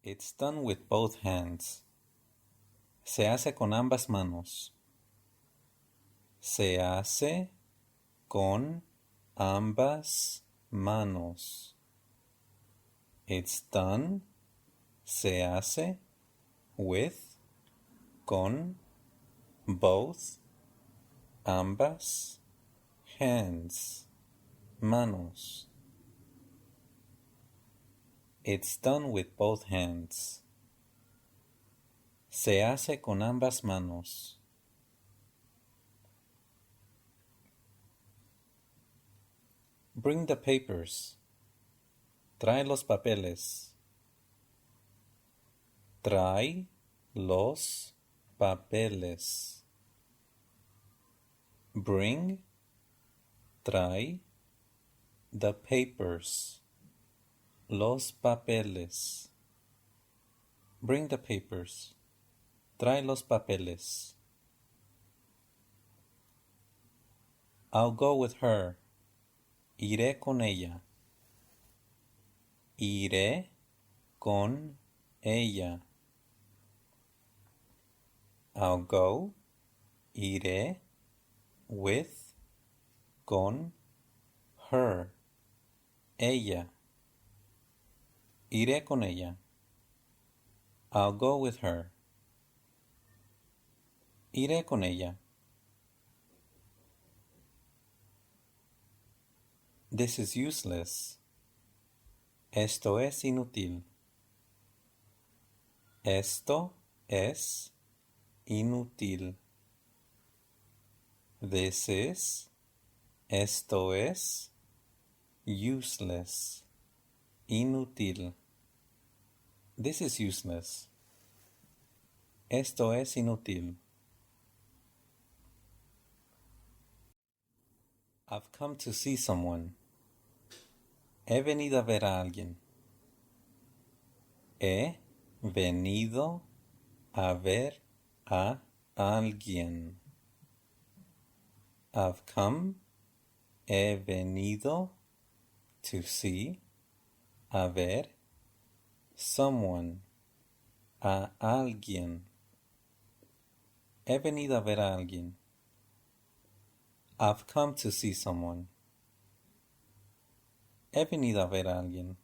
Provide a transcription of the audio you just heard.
It's done with both hands. Se hace con ambas manos. Se hace con ambas manos. It's done. Se hace with, con, both, ambas, hands, manos. It's done with both hands. Se hace con ambas manos. Bring the papers. Trae los papeles. Trae los papeles. Bring, trae, the papers. Los papeles. Bring the papers. Trae los papeles. I'll go with her. Iré con ella. Iré con ella. I'll go, iré, with, con, her, ella. Iré con ella. I'll go with her. Iré con ella. This is useless. Esto es inútil. Esto es inútil. This is, esto es, useless, inútil. This is useless. Esto es inútil. I've come to see someone. He venido a ver a alguien. He venido a ver a alguien. I've come, he venido, to see, a ver, someone, a alguien. He venido a ver a alguien. I've come to see someone. He venido a ver a alguien.